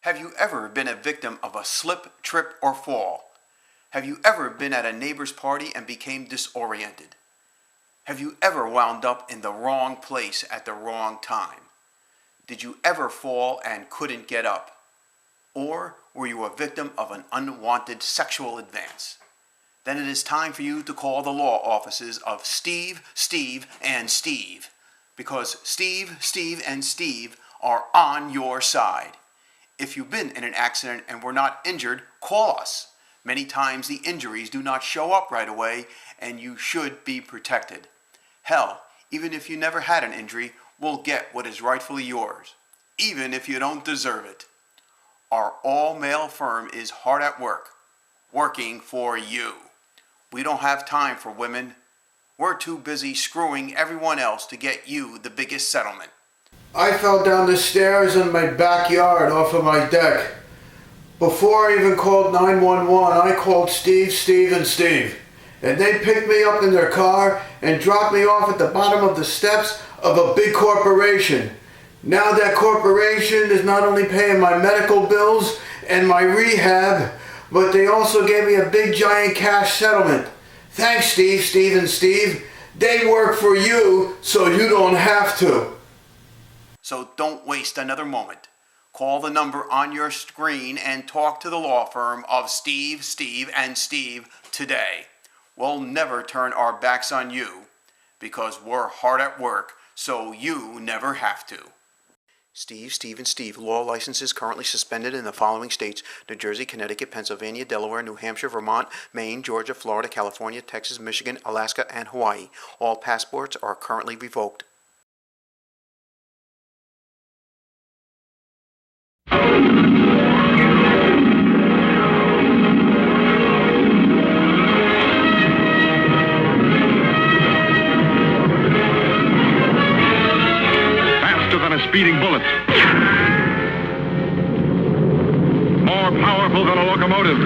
Have you ever been a victim of a slip, trip, or fall? Have you ever been at a neighbor's party and became disoriented? Have you ever wound up in the wrong place at the wrong time? Did you ever fall and couldn't get up? Or were you a victim of an unwanted sexual advance? Then it is time for you to call the law offices of Steve, and Steve, because Steve, and Steve are on your side. If you've been in an accident and were not injured, call us. Many times the injuries do not show up right away, and you should be protected. Hell, even if you never had an injury, we'll get what is rightfully yours, even if you don't deserve it. Our all-male firm is hard at work, working for you. We don't have time for women. We're too busy screwing everyone else to get you the biggest settlement. I fell down the stairs in my backyard off of my deck. Before I even called 911, I called Steve, and Steve. And they picked me up in their car and dropped me off at the bottom of the steps of a big corporation. Now that corporation is not only paying my medical bills and my rehab, but they also gave me a big giant cash settlement. Thanks, Steve, and Steve. They work for you, so you don't have to. So don't waste another moment. Call the number on your screen and talk to the law firm of Steve, and Steve today. We'll never turn our backs on you because we're hard at work, so you never have to. Steve, and Steve, law licenses currently suspended in the following states: New Jersey, Connecticut, Pennsylvania, Delaware, New Hampshire, Vermont, Maine, Georgia, Florida, California, Texas, Michigan, Alaska, and Hawaii. All passports are currently revoked. Speeding bullet. More powerful than a locomotive.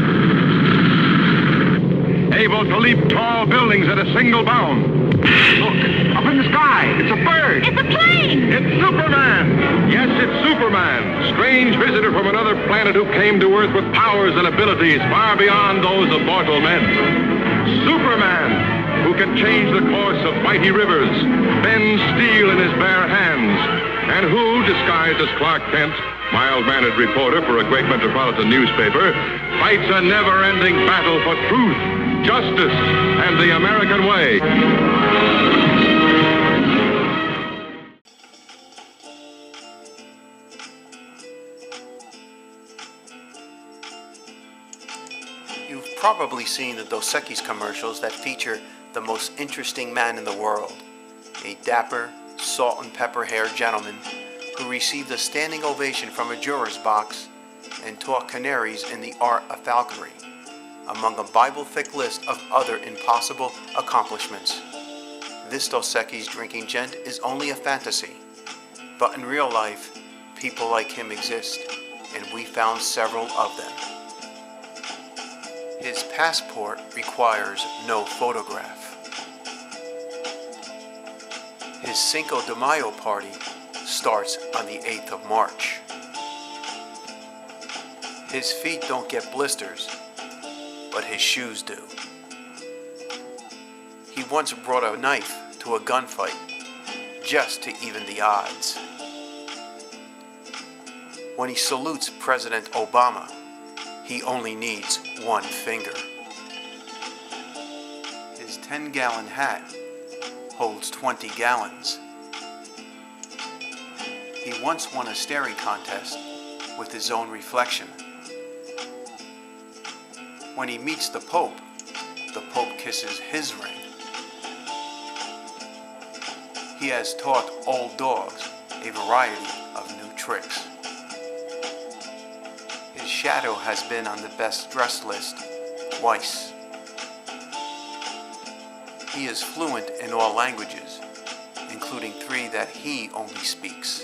Able to leap tall buildings at a single bound. Look, up in the sky. It's a bird. It's a plane. It's Superman. Yes, it's Superman. Strange visitor from another planet who came to Earth with powers and abilities far beyond those of mortal men. Superman, who can change the course of mighty rivers, bend steel in his bare hands, and who, disguised as Clark Kent, mild-mannered reporter for a great metropolitan newspaper, fights a never-ending battle for truth, justice, and the American way. You've probably seen the Dos Equis commercials that feature the most interesting man in the world, a dapper, salt and pepper haired gentleman who received a standing ovation from a juror's box and taught canaries in the art of falconry, among a Bible-thick list of other impossible accomplishments. This Dos Equis drinking gent is only a fantasy, but in real life, people like him exist, and we found several of them. His passport requires no photograph. His Cinco de Mayo party starts on the 8th of March. His feet don't get blisters, but his shoes do. He once brought a knife to a gunfight just to even the odds. When he salutes President Obama, he only needs one finger. His 10-gallon hat holds 20 gallons. He once won a staring contest with his own reflection. When he meets the Pope kisses his ring. He has taught old dogs a variety of new tricks. His shadow has been on the best dressed list twice. He is fluent in all languages, including 3 that he only speaks.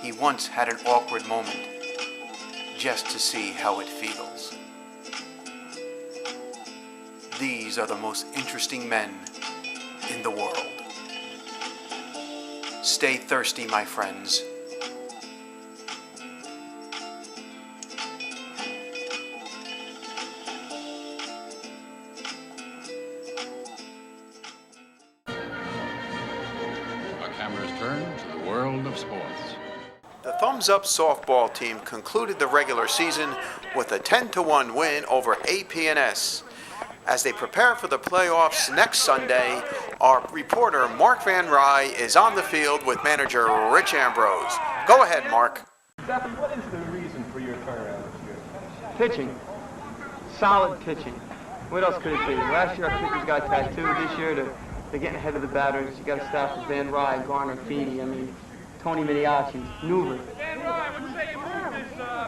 He once had an awkward moment, just to see how it feels. These are the most interesting men in the world. Stay thirsty, my friends. The Thumbs Up softball team concluded the regular season with a 10-1 win over APNS. As they prepare for the playoffs next Sunday, our reporter Mark Van Rye is on the field with manager Rich Ambrose. Go ahead, Mark. Stephen, what is the reason for your turnaround this year? Pitching. Solid pitching. What else could it be? Last year our pitchers got tattooed. This year they're getting ahead of the batters. You got a staff of Van Rye, Garner, Feeney, Tony Mediachi, Newver.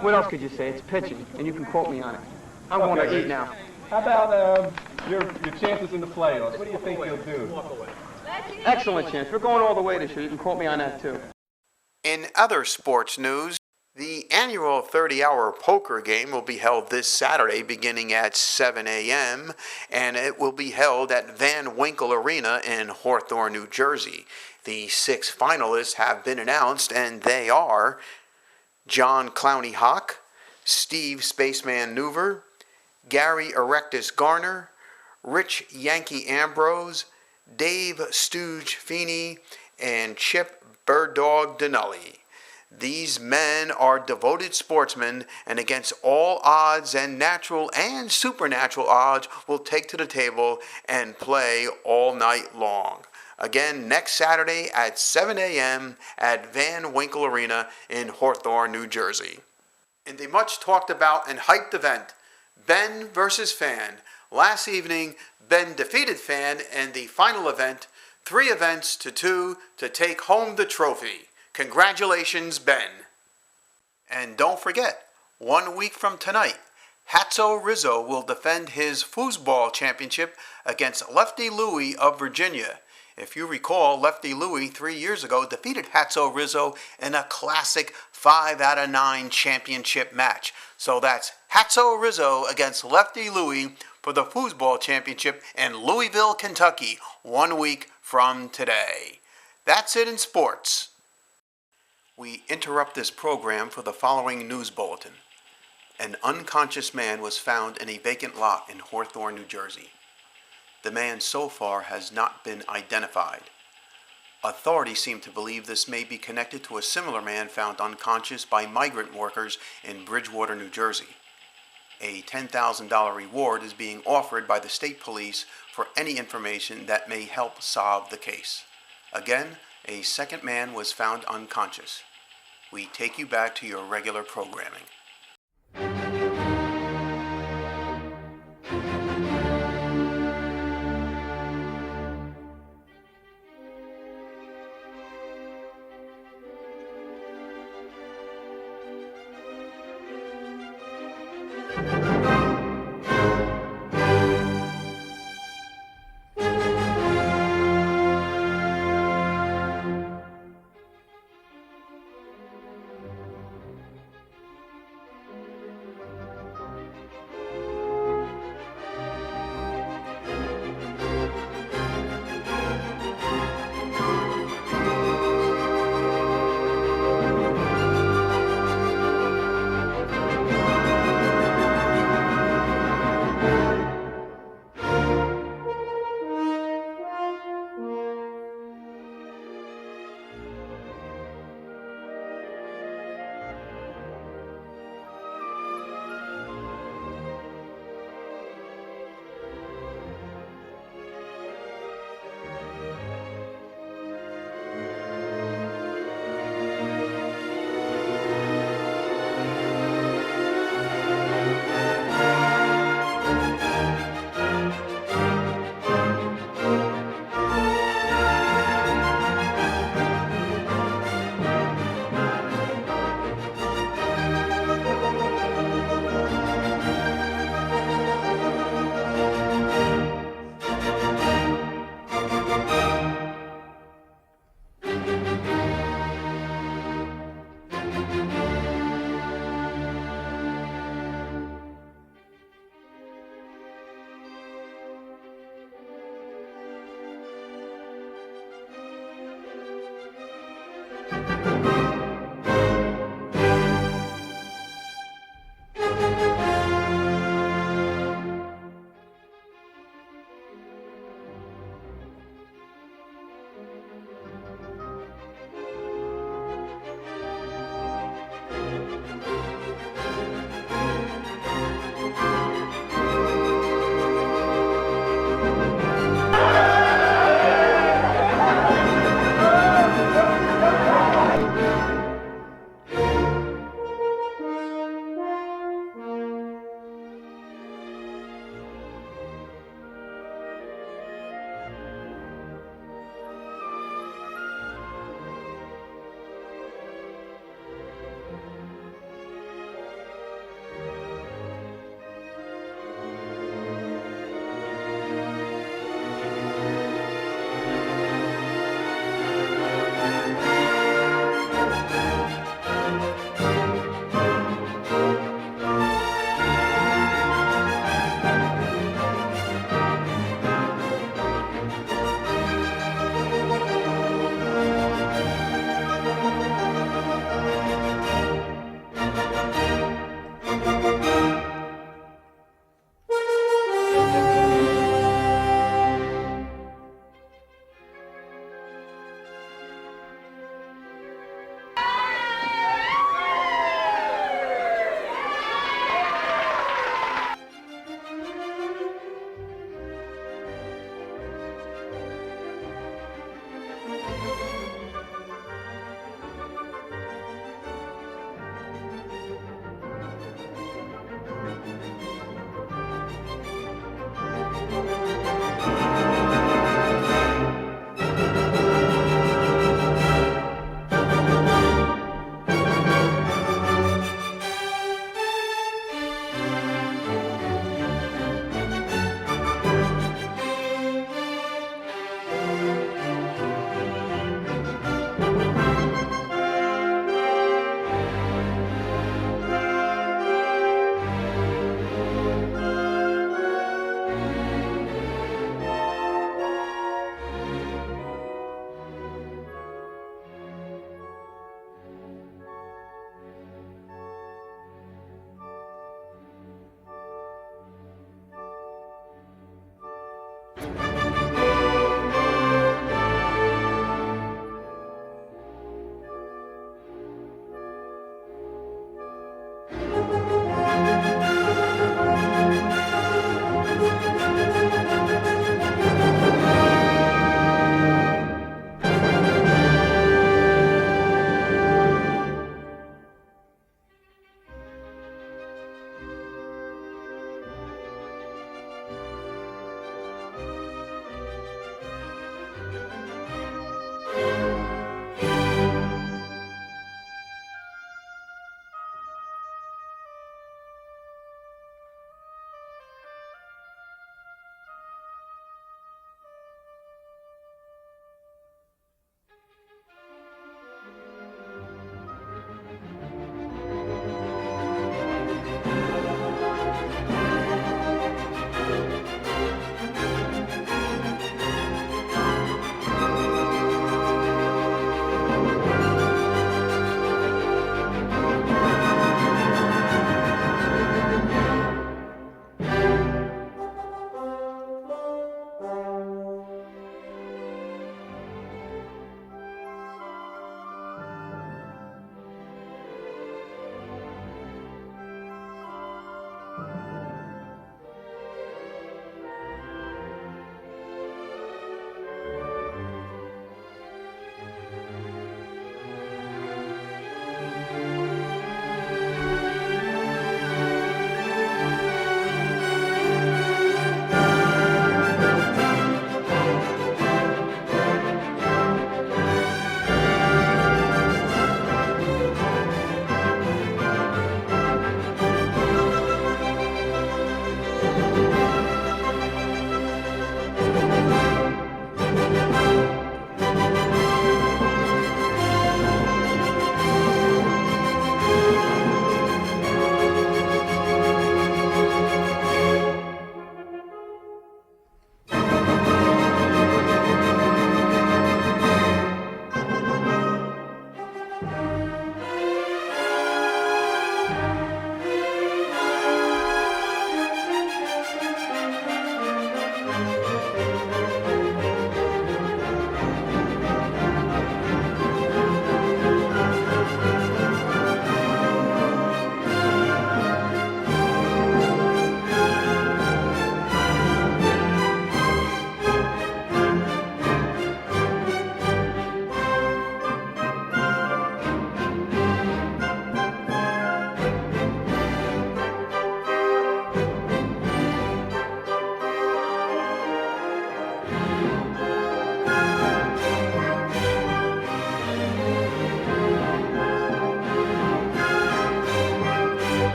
What else could you say? It's pitching, and you can quote me on it. I'm going to eat now. How about your chances in the playoffs? What do you think you'll do? Excellent chance. We're going all the way this year. You can quote me on that, too. In other sports news, the annual 30-hour poker game will be held this Saturday beginning at 7 a.m., and it will be held at Van Winkle Arena in Hawthorne, New Jersey. The 6 finalists have been announced, and they are John Clowney Hawk, Steve Spaceman Newver, Gary Erectus Garner, Rich Yankee Ambrose, Dave Stooge Feeney, and Chip Bird Dog Denulli. These men are devoted sportsmen, and against all odds and natural and supernatural odds will take to the table and play all night long. Again, next Saturday at 7 a.m. at Van Winkle Arena in Hawthorne, New Jersey. In the much talked about and hyped event, Ben versus Fan. Last evening, Ben defeated Fan in the final event, 3-2 to take home the trophy. Congratulations, Ben. And don't forget, 1 week from tonight, Hatzo Rizzo will defend his foosball championship against Lefty Louie of Virginia. If you recall, Lefty Louie 3 years ago defeated Hatzo Rizzo in a classic 5-out-of-9 championship match. So that's Hatzo Rizzo against Lefty Louie for the foosball championship in Louisville, Kentucky, 1 week from today. That's it in sports. We interrupt this program for the following news bulletin. An unconscious man was found in a vacant lot in Hawthorne, New Jersey. The man so far has not been identified. Authorities seem to believe this may be connected to a similar man found unconscious by migrant workers in Bridgewater, New Jersey. A $10,000 reward is being offered by the state police for any information that may help solve the case. Again, a second man was found unconscious. We take you back to your regular programming.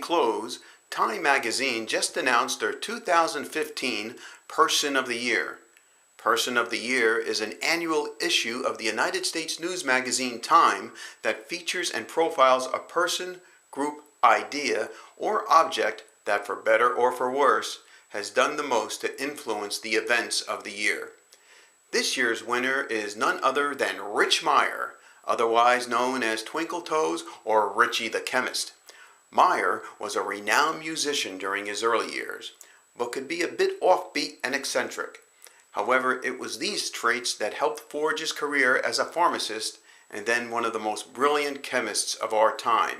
close, Time magazine just announced their 2015 Person of the Year. Person of the Year is an annual issue of the United States news magazine Time that features and profiles a person, group, idea, or object that, for better or for worse, has done the most to influence the events of the year. This year's winner is none other than Rich Meyer, otherwise known as Twinkle Toes or Richie the Chemist. Meyer was a renowned musician during his early years, but could be a bit offbeat and eccentric. However, it was these traits that helped forge his career as a pharmacist and then one of the most brilliant chemists of our time.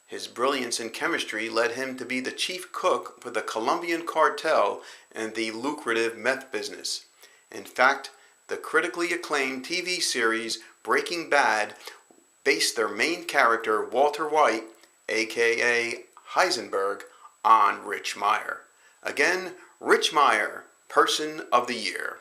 His brilliance in chemistry led him to be the chief cook for the Colombian cartel and the lucrative meth business. In fact, the critically acclaimed TV series Breaking Bad based their main character, Walter White, aka Heisenberg, on Rich Meyer. Again, Rich Meyer, Person of the Year.